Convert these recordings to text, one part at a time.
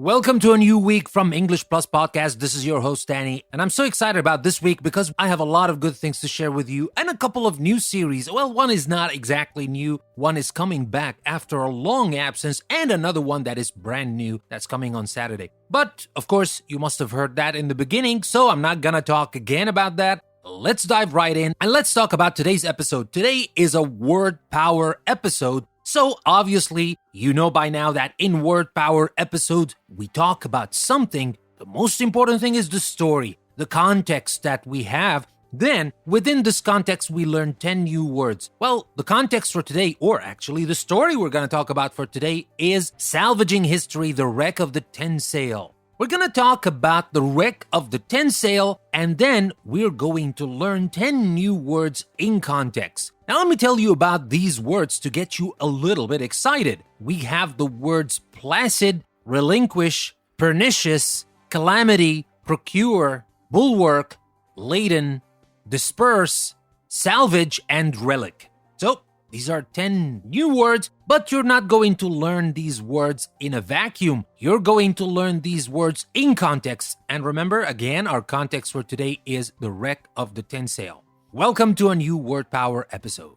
Welcome to a new week from English Plus Podcast. This is your host, Danny, and I'm so excited about this week because I have a lot of good things to share with you and a couple of new series. Well, one is not exactly new, one is coming back after a long absence, and another one that is brand new that's coming on Saturday. But, of course, you must have heard that in the beginning, so I'm not gonna talk again about that. Let's dive right in and let's talk about today's episode. Today is a word power episode. So obviously, you know by now that in Word Power episodes, we talk about something. The most important thing is the story, the context that we have. Then, within this context, we learn 10 new words. Well, the context for today, or actually the story we're going to talk about for today, is Salvaging History, the Wreck of the Tensale. We're going to talk about the wreck of the Tensale, and then we're going to learn 10 new words in context. Now let me tell you about these words to get you a little bit excited. We have the words placid, relinquish, pernicious, calamity, procure, bulwark, laden, disperse, salvage, and relic. So, these are 10 new words, but you're not going to learn these words in a vacuum. You're going to learn these words in context. And remember, again, our context for today is the wreck of the Tensale. Welcome to a new Word Power episode.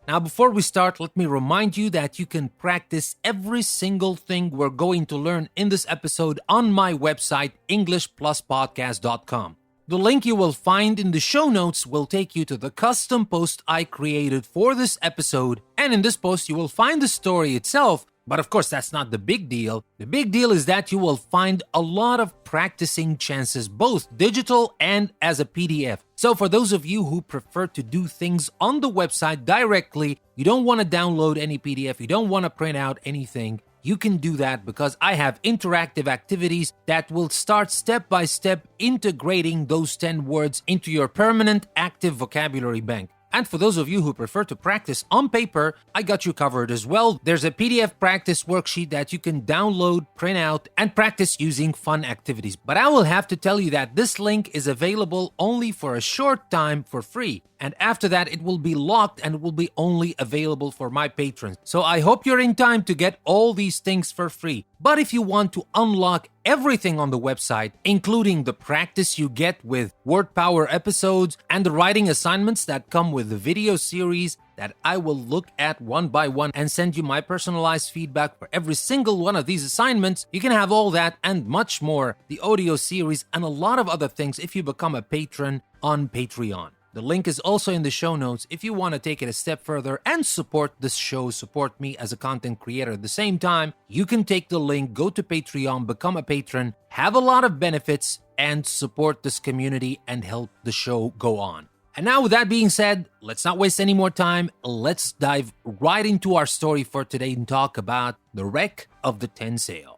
Now, before we start, let me remind you that you can practice every single thing we're going to learn in this episode on my website, EnglishPlusPodcast.com. The link you will find in the show notes will take you to the custom post I created for this episode, and in this post you will find the story itself, but of course that's not the big deal. The big deal is that you will find a lot of practicing chances, both digital and as a PDF. So for those of you who prefer to do things on the website directly, you don't want to download any PDF, you don't want to print out anything, you can do that because I have interactive activities that will start step by step integrating those 10 words into your permanent active vocabulary bank. And for those of you who prefer to practice on paper, I got you covered as well. There's a PDF practice worksheet that you can download, print out, and practice using fun activities. But I will have to tell you that this link is available only for a short time for free. And after that, it will be locked and it will be only available for my patrons. So I hope you're in time to get all these things for free. But if you want to unlock everything on the website, including the practice you get with Word Power episodes and the writing assignments that come with the video series that I will look at one by one and send you my personalized feedback for every single one of these assignments, you can have all that and much more, the audio series and a lot of other things if you become a patron on Patreon. The link is also in the show notes if you want to take it a step further and support this show, support me as a content creator at the same time. You can take the link, go to Patreon, become a patron, have a lot of benefits, and support this community and help the show go on. And now with that being said, let's not waste any more time. Let's dive right into our story for today and talk about the wreck of the Tensale.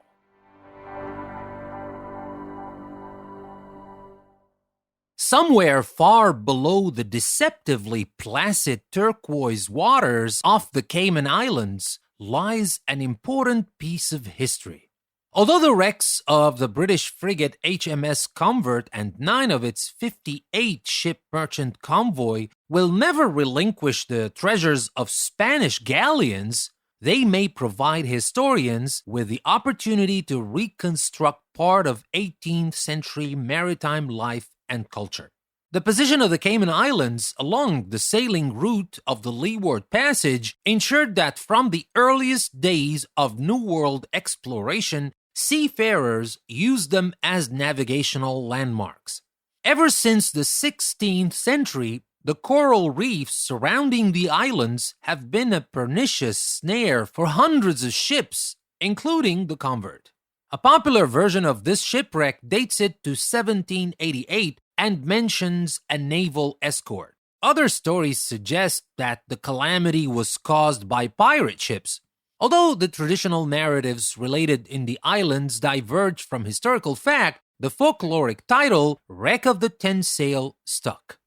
Somewhere far below the deceptively placid turquoise waters off the Cayman Islands lies an important piece of history. Although the wrecks of the British frigate HMS Convert and 9 of its 58-ship merchant convoy will never relinquish the treasures of Spanish galleons, they may provide historians with the opportunity to reconstruct part of 18th century maritime life and culture. The position of the Cayman Islands along the sailing route of the Leeward Passage ensured that from the earliest days of New World exploration, seafarers used them as navigational landmarks. Ever since the 16th century, the coral reefs surrounding the islands have been a pernicious snare for hundreds of ships, including the Convert. A popular version of this shipwreck dates it to 1788 and mentions a naval escort. Other stories suggest that the calamity was caused by pirate ships. Although the traditional narratives related in the islands diverge from historical fact, the folkloric title, Wreck of the Tensale, stuck.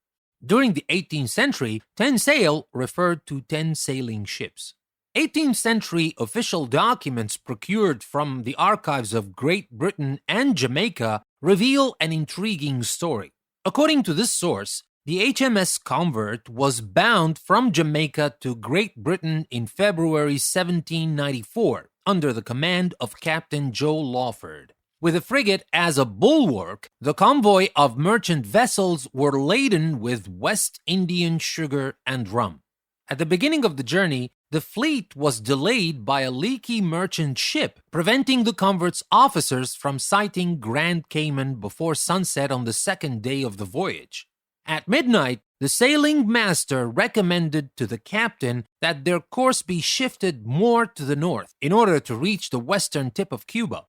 During the 18th century, Tensale referred to 10 sailing ships. 18th century official documents procured from the archives of Great Britain and Jamaica reveal an intriguing story. According to this source, The HMS Convert was bound from Jamaica to Great Britain in February 1794 under the command of Captain Joe Lawford. With the frigate as a bulwark, the convoy of merchant vessels were laden with West Indian sugar and rum. At the beginning of the journey, the fleet was delayed by a leaky merchant ship, preventing the convert's officers from sighting Grand Cayman before sunset on the second day of the voyage. At midnight, the sailing master recommended to the captain that their course be shifted more to the north in order to reach the western tip of Cuba.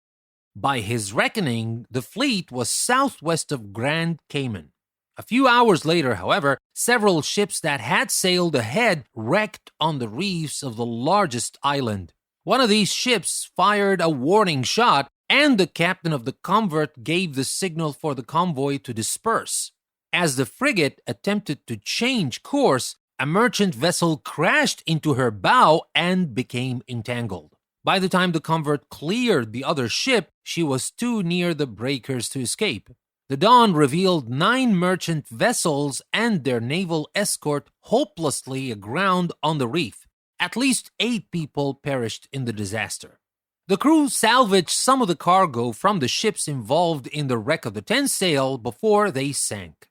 By his reckoning, the fleet was southwest of Grand Cayman. A few hours later, however, several ships that had sailed ahead wrecked on the reefs of the largest island. One of these ships fired a warning shot, and the captain of the convert gave the signal for the convoy to disperse. As the frigate attempted to change course, a merchant vessel crashed into her bow and became entangled. By the time the convert cleared the other ship, she was too near the breakers to escape. The dawn revealed 9 merchant vessels and their naval escort hopelessly aground on the reef. At least 8 people perished in the disaster. The crew salvaged some of the cargo from the ships involved in the wreck of the Ten-Sail before they sank.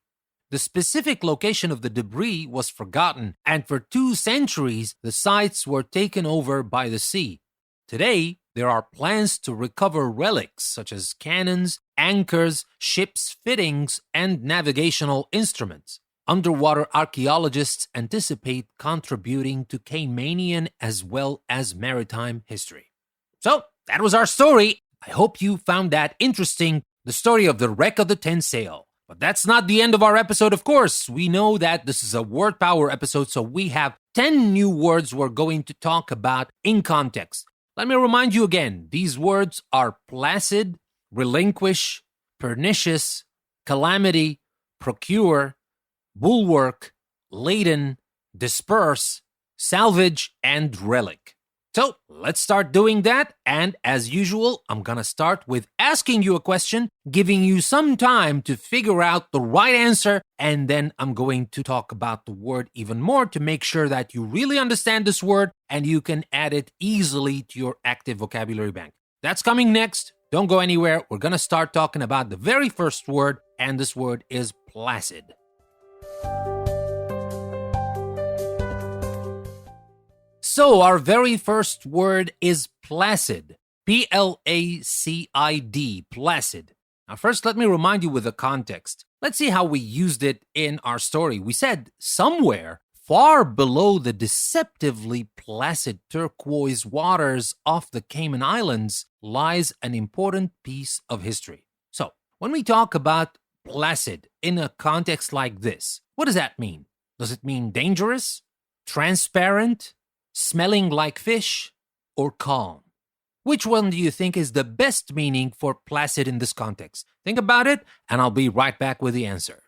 The specific location of the debris was forgotten, and for 2 centuries the sites were taken over by the sea. Today, there are plans to recover relics such as cannons, anchors, ships' fittings, and navigational instruments. Underwater archaeologists anticipate contributing to Caymanian as well as maritime history. So, that was our story. I hope you found that interesting, the story of the wreck of the Ten-Sail. But that's not the end of our episode, of course. We know that this is a word power episode, so we have 10 new words we're going to talk about in context. Let me remind you again, these words are placid, relinquish, pernicious, calamity, procure, bulwark, laden, disperse, salvage, and relic. So let's start doing that, and as usual, I'm gonna start with asking you a question, giving you some time to figure out the right answer, and then I'm going to talk about the word even more to make sure that you really understand this word and you can add it easily to your active vocabulary bank. That's coming next. Don't go anywhere. We're gonna start talking about the very first word, and this word is placid. So our very first word is placid, P-L-A-C-I-D, placid. Now first, let me remind you with the context. Let's see how we used it in our story. We said somewhere far below the deceptively placid turquoise waters off the Cayman Islands lies an important piece of history. So when we talk about placid in a context like this, what does that mean? Does it mean dangerous, transparent, smelling like fish, or calm? Which one do you think is the best meaning for placid in this context? Think about it, and I'll be right back with the answer.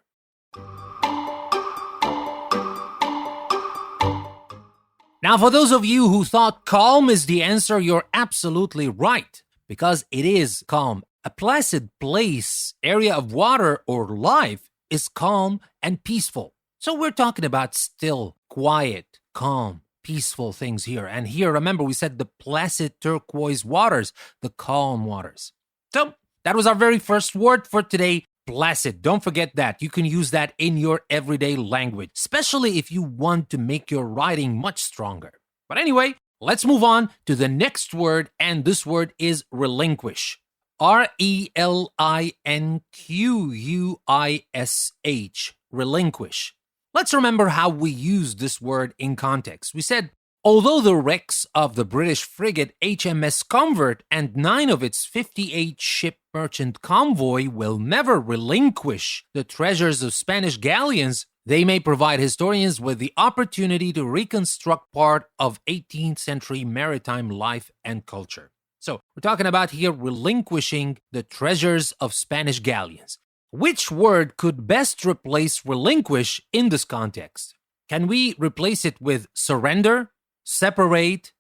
Now, for those of you who thought calm is the answer, you're absolutely right, because it is calm. A placid place, area of water, or life is calm and peaceful. So we're talking about still, quiet, calm, peaceful things here. And here, remember, we said the placid turquoise waters, the calm waters. So that was our very first word for today, placid. Don't forget that. You can use that in your everyday language, especially if you want to make your writing much stronger. But anyway, let's move on to the next word, and this word is relinquish. R-E-L-I-N-Q-U-I-S-H, relinquish. Let's remember how we use this word in context. We said, although the wrecks of the British frigate HMS Convert and 9 of its 58-ship merchant convoy will never relinquish the treasures of Spanish galleons, they may provide historians with the opportunity to reconstruct part of 18th century maritime life and culture. So we're talking about here relinquishing the treasures of Spanish galleons. Which word could best replace relinquish in this context? Can we replace it with surrender, separate,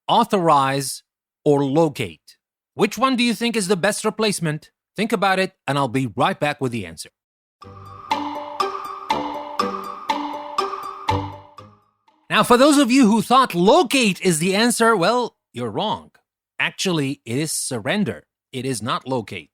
authorize, or locate? Which one do you think is the best replacement? Think about it, and I'll be right back with the answer. Now, for those of you who thought locate is the answer, well, you're wrong. Actually, it is surrender. It is not locate.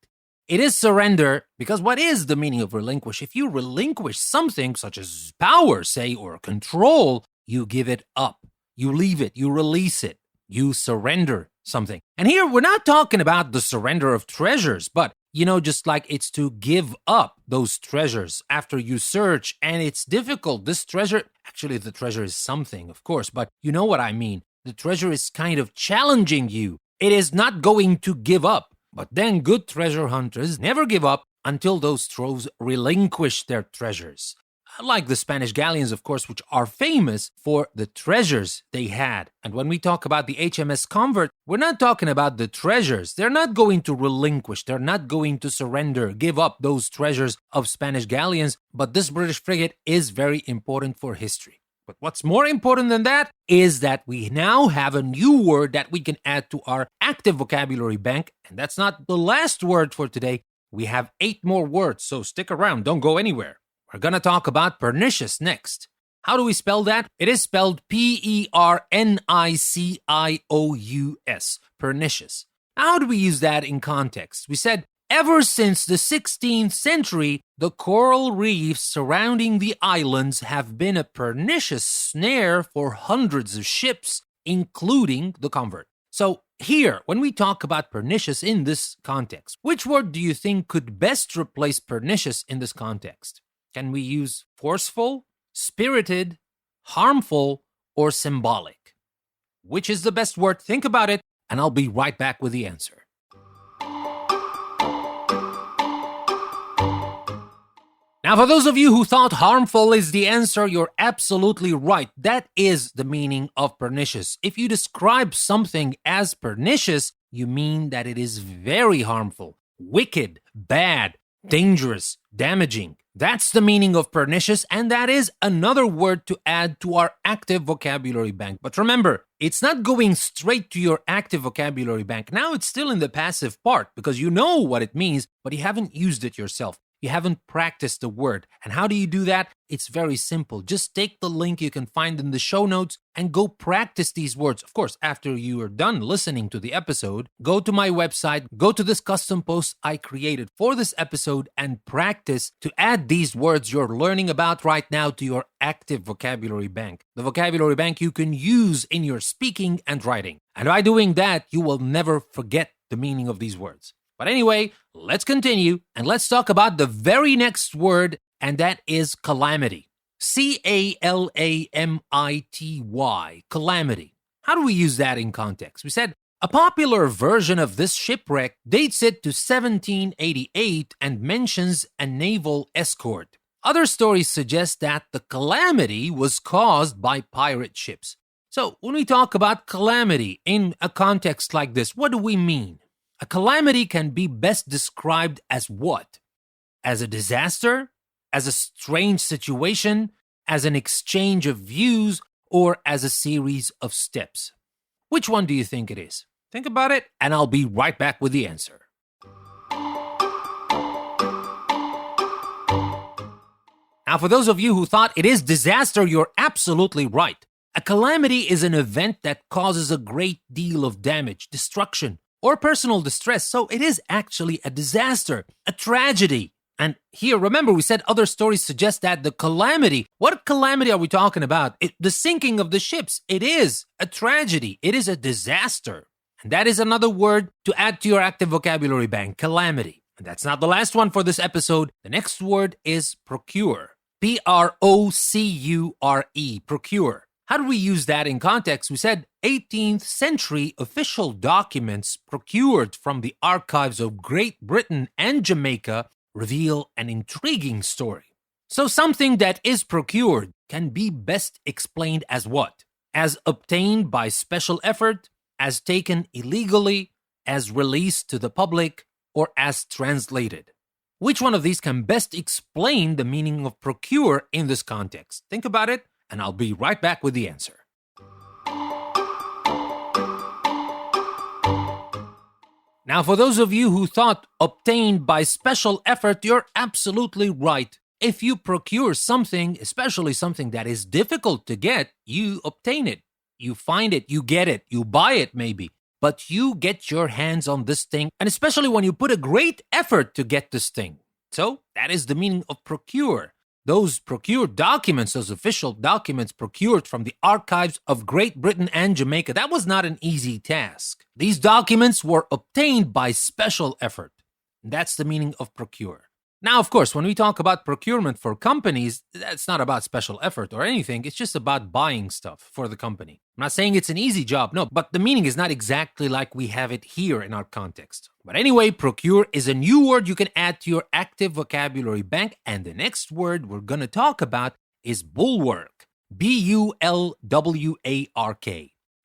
It is surrender because what is the meaning of relinquish? If you relinquish something such as power, say, or control, you give it up. You leave it. You release it. You surrender something. And here we're not talking about the surrender of treasures, but just like it's to give up those treasures after you search and it's difficult. This treasure, actually the treasure is something, of course, but you know what I mean. The treasure is kind of challenging you. It is not going to give up. But then good treasure hunters never give up until those troves relinquish their treasures. Like the Spanish galleons, of course, which are famous for the treasures they had. And when we talk about the HMS Convert, we're not talking about the treasures. They're not going to relinquish. They're not going to surrender, give up those treasures of Spanish galleons. But this British frigate is very important for history. But what's more important than that is that we now have a new word that we can add to our active vocabulary bank. And that's not the last word for today. We have 8 more words, so stick around. Don't go anywhere. We're going to talk about pernicious next. How do we spell that? It is spelled P-E-R-N-I-C-I-O-U-S, pernicious. How do we use that in context? We said, ever since the 16th century, the coral reefs surrounding the islands have been a pernicious snare for hundreds of ships, including the Convert. So here, when we talk about pernicious in this context, which word do you think could best replace pernicious in this context? Can we use forceful, spirited, harmful, or symbolic? Which is the best word? Think about it, and I'll be right back with the answer. Now, for those of you who thought harmful is the answer, you're absolutely right. That is the meaning of pernicious. If you describe something as pernicious, you mean that it is very harmful, wicked, bad, dangerous, damaging. That's the meaning of pernicious, and that is another word to add to our active vocabulary bank. But remember, it's not going straight to your active vocabulary bank. Now it's still in the passive part because you know what it means, but you haven't used it yourself. You haven't practiced the word. And how do you do that? It's very simple. Just take the link you can find in the show notes and go practice these words. Of course, after you are done listening to the episode, go to my website, go to this custom post I created for this episode and practice to add these words you're learning about right now to your active vocabulary bank. The vocabulary bank you can use in your speaking and writing. And by doing that, you will never forget the meaning of these words. But anyway, let's continue and let's talk about the very next word, and that is calamity. C-A-L-A-M-I-T-Y, calamity. How do we use that in context? We said a popular version of this shipwreck dates it to 1788 and mentions a naval escort. Other stories suggest that the calamity was caused by pirate ships. So when we talk about calamity in a context like this, what do we mean? A calamity can be best described as what? As a disaster, as a strange situation, as an exchange of views, or as a series of steps. Which one do you think it is? Think about it, and I'll be right back with the answer. Now, for those of you who thought it is disaster, you're absolutely right. A calamity is an event that causes a great deal of damage, destruction, or personal distress, so it is actually a disaster, a tragedy. And here, remember, we said other stories suggest that the calamity, what calamity are we talking about? The sinking of the ships, it is a tragedy, it is a disaster. And that is another word to add to your active vocabulary bank, calamity. And that's not the last one for this episode. The next word is procure, P-R-O-C-U-R-E, procure. How do we use that in context? We said 18th century official documents procured from the archives of Great Britain and Jamaica reveal an intriguing story. So something that is procured can be best explained as what? As obtained by special effort, as taken illegally, as released to the public, or as translated. Which one of these can best explain the meaning of procure in this context? Think about it, and I'll be right back with the answer. Now, for those of you who thought obtained by special effort, you're absolutely right. If you procure something, especially something that is difficult to get, you obtain it. You find it, you get it, you buy it maybe. But you get your hands on this thing, and especially when you put a great effort to get this thing. So that is the meaning of procure. Those procured documents, those official documents procured from the archives of Great Britain and Jamaica, that was not an easy task. These documents were obtained by special effort. That's the meaning of procure. Now, of course, when we talk about procurement for companies, that's not about special effort or anything. It's just about buying stuff for the company. I'm not saying it's an easy job, no, but the meaning is not exactly like we have it here in our context. But anyway, procure is a new word you can add to your active vocabulary bank, and the next word we're going to talk about is bulwark. B-U-L-W-A-R-K.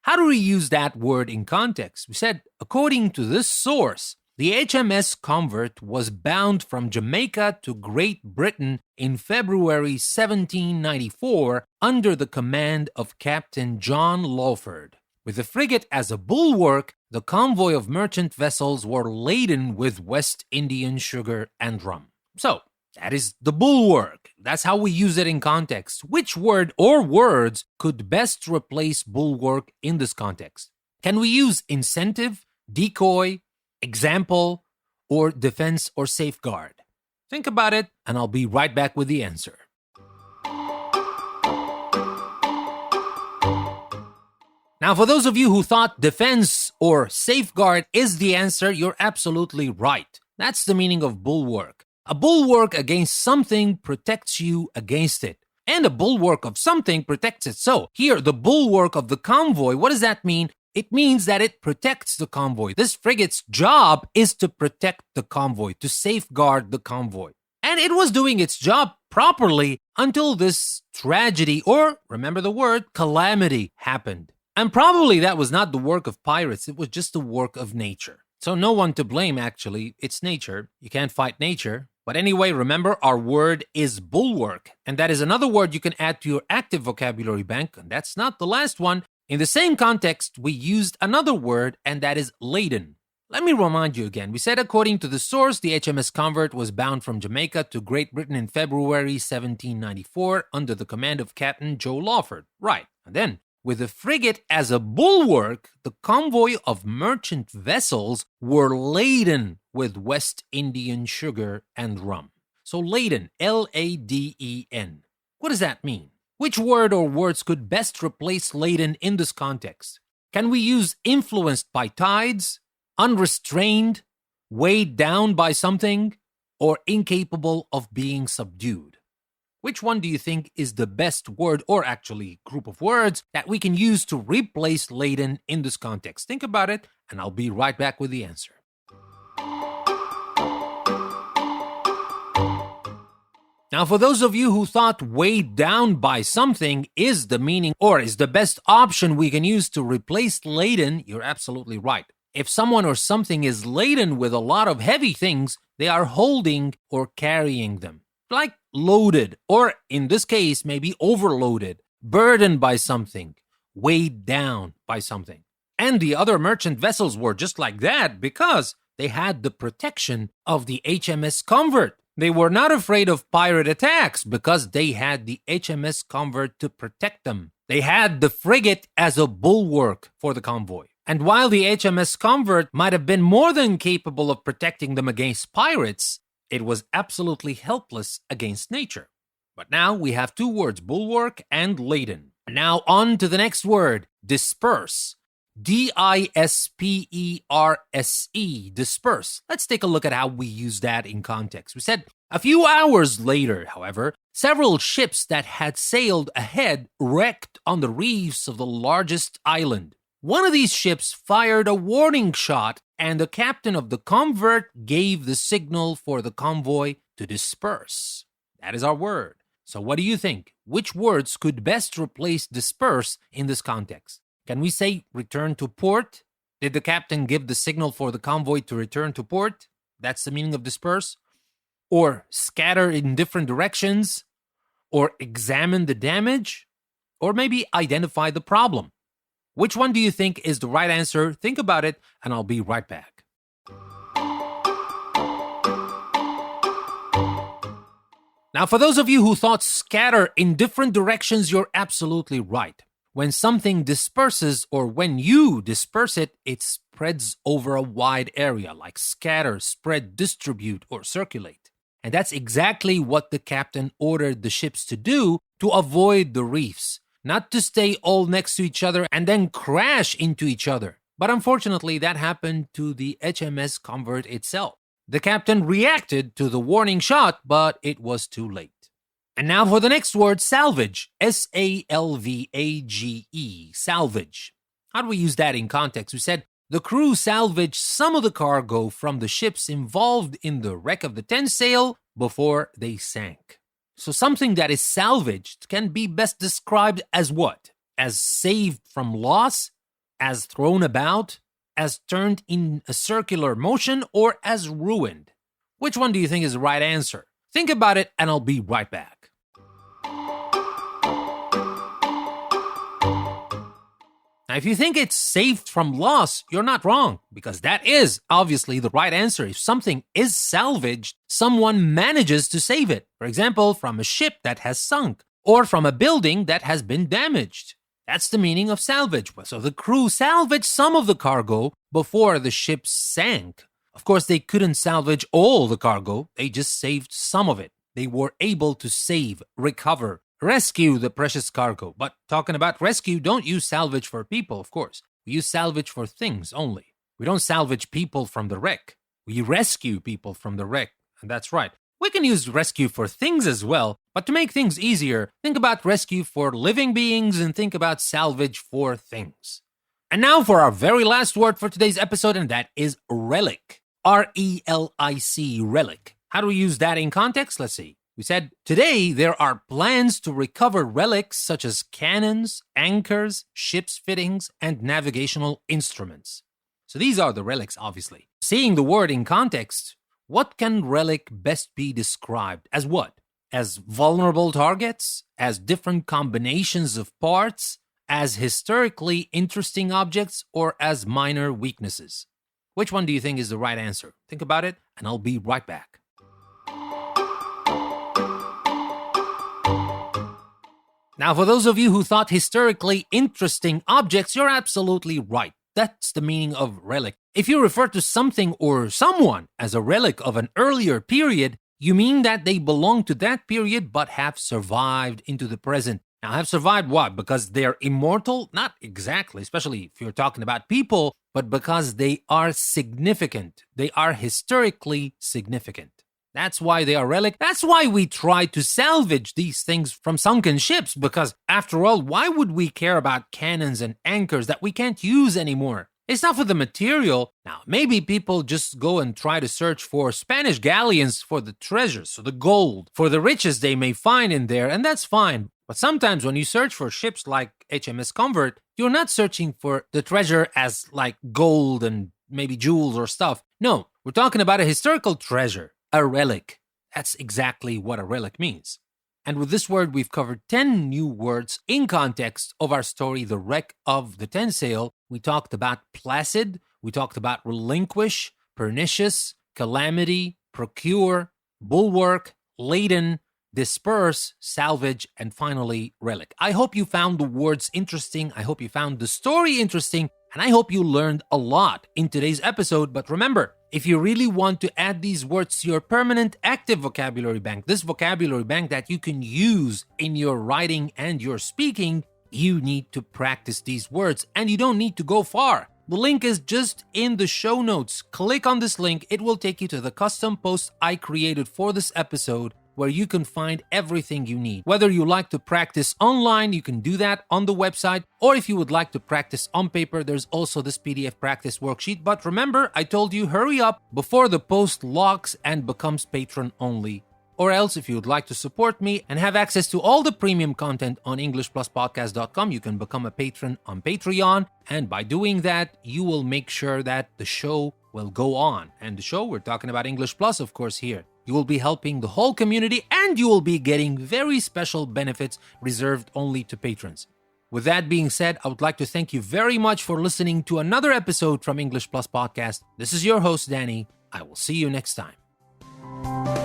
How do we use that word in context? We said, according to this source, the HMS Convert was bound from Jamaica to Great Britain in February 1794 under the command of Captain John Lawford. With the frigate as a bulwark, the convoy of merchant vessels were laden with West Indian sugar and rum. So, that is the bulwark. That's how we use it in context. Which word or words could best replace bulwark in this context? Can we use incentive, decoy, example, or defense or safeguard? Think about it, and I'll be right back with the answer. Now, for those of you who thought defense or safeguard is the answer, you're absolutely right. That's the meaning of bulwark. A bulwark against something protects you against it. And a bulwark of something protects it. So, here, the bulwark of the convoy, what does that mean? It means that it protects the convoy. This frigate's job is to protect the convoy, to safeguard the convoy. And it was doing its job properly until this tragedy, or remember the word, calamity, happened. And probably that was not the work of pirates, it was just the work of nature. So no one to blame, actually. It's nature. You can't fight nature. But anyway, remember, our word is bulwark. And that is another word you can add to your active vocabulary bank. And that's not the last one. In the same context, we used another word, and that is laden. Let me remind you again. We said according to the source, the HMS Convert was bound from Jamaica to Great Britain in February 1794 under the command of Captain Joe Lawford. Right. And then, with the frigate as a bulwark, the convoy of merchant vessels were laden with West Indian sugar and rum. So laden, L-A-D-E-N. What does that mean? Which word or words could best replace laden in this context? Can we use influenced by tides, unrestrained, weighed down by something, or incapable of being subdued? Which one do you think is the best word, or actually group of words, that we can use to replace laden in this context? Think about it, and I'll be right back with the answer. Now, for those of you who thought weighed down by something is the meaning or is the best option we can use to replace laden, you're absolutely right. If someone or something is laden with a lot of heavy things, they are holding or carrying them. Like loaded, or in this case, maybe overloaded, burdened by something, weighed down by something. And the other merchant vessels were just like that because they had the protection of the HMS Convert. They were not afraid of pirate attacks because they had the HMS Convert to protect them. They had the frigate as a bulwark for the convoy. And while the HMS Convert might have been more than capable of protecting them against pirates, it was absolutely helpless against nature. But now we have two words, bulwark and laden. Now on to the next word, disperse. D-I-S-P-E-R-S-E, disperse. Let's take a look at how we use that in context. We said a few hours later, however, several ships that had sailed ahead wrecked on the reefs of the largest island. One of these ships fired a warning shot, and the captain of the Convert gave the signal for the convoy to disperse. That is our word. So what do you think? Which words could best replace disperse in this context? Can we say return to port? Did the captain give the signal for the convoy to return to port? That's the meaning of disperse. Or scatter in different directions? Or examine the damage? Or maybe identify the problem? Which one do you think is the right answer? Think about it, and I'll be right back. Now, for those of you who thought scatter in different directions, you're absolutely right. When something disperses or when you disperse it, it spreads over a wide area, like scatter, spread, distribute, or circulate. And that's exactly what the captain ordered the ships to do to avoid the reefs, not to stay all next to each other and then crash into each other. But unfortunately, that happened to the HMS Convert itself. The captain reacted to the warning shot, but it was too late. And now for the next word, salvage. S-A-L-V-A-G-E, salvage. How do we use that in context? We said the crew salvaged some of the cargo from the ships involved in the wreck of the Tensale before they sank. So something that is salvaged can be best described as what? As saved from loss? As thrown about? As turned in a circular motion, or as ruined? Which one do you think is the right answer? Think about it and I'll be right back. Now, if you think it's saved from loss, you're not wrong, because that is obviously the right answer. If something is salvaged, someone manages to save it. For example, from a ship that has sunk, or from a building that has been damaged. That's the meaning of salvage. So the crew salvaged some of the cargo before the ship sank. Of course, they couldn't salvage all the cargo. They just saved some of it. They were able to save, recover, rescue the precious cargo. But talking about rescue, don't use salvage for people, of course. We use salvage for things only. We don't salvage people from the wreck. We rescue people from the wreck. And that's right. We can use rescue for things as well, but to make things easier, think about rescue for living beings and think about salvage for things. And now for our very last word for today's episode, and that is relic. R-E-L-I-C, relic. How do we use that in context? Let's see. We said, today there are plans to recover relics such as cannons, anchors, ship's fittings, and navigational instruments. So these are the relics, obviously. Seeing the word in context, what can relic best be described as what? As vulnerable targets? As different combinations of parts? As historically interesting objects? Or as minor weaknesses? Which one do you think is the right answer? Think about it, and I'll be right back. Now, for those of you who thought historically interesting objects, you're absolutely right. That's the meaning of relic. If you refer to something or someone as a relic of an earlier period, you mean that they belong to that period but have survived into the present. Now, have survived what? Because they're immortal? Not exactly, especially if you're talking about people, but because they are significant. They are historically significant. That's why they are relic. That's why we try to salvage these things from sunken ships, because after all, why would we care about cannons and anchors that we can't use anymore? It's not for the material. Now, maybe people just go and try to search for Spanish galleons for the treasures, so the gold, for the riches they may find in there, and that's fine. But sometimes when you search for ships like HMS Convert, you're not searching for the treasure as like gold and maybe jewels or stuff. No, we're talking about a historical treasure. A relic. That's exactly what a relic means. And with this word, we've covered 10 new words in context of our story, The Wreck of the Tensale. We talked about placid, we talked about relinquish, pernicious, calamity, procure, bulwark, laden, disperse, salvage, and finally, relic. I hope you found the words interesting. I hope you found the story interesting. And I hope you learned a lot in today's episode. But remember, if you really want to add these words to your permanent active vocabulary bank, this vocabulary bank that you can use in your writing and your speaking, you need to practice these words, and you don't need to go far. The link is just in the show notes. Click on this link. It will take you to the custom post I created for this episode, where you can find everything you need. Whether you like to practice online, you can do that on the website, or if you would like to practice on paper, there's also this PDF practice worksheet. But remember, I told you, hurry up before the post locks and becomes patron only. Or else, if you would like to support me and have access to all the premium content on EnglishPlusPodcast.com, you can become a patron on Patreon. And by doing that, you will make sure that the show will go on. And the show, we're talking about English Plus, of course, here. You will be helping the whole community, and you will be getting very special benefits reserved only to patrons. With that being said, I would like to thank you very much for listening to another episode from English Plus Podcast. This is your host, Danny. I will see you next time.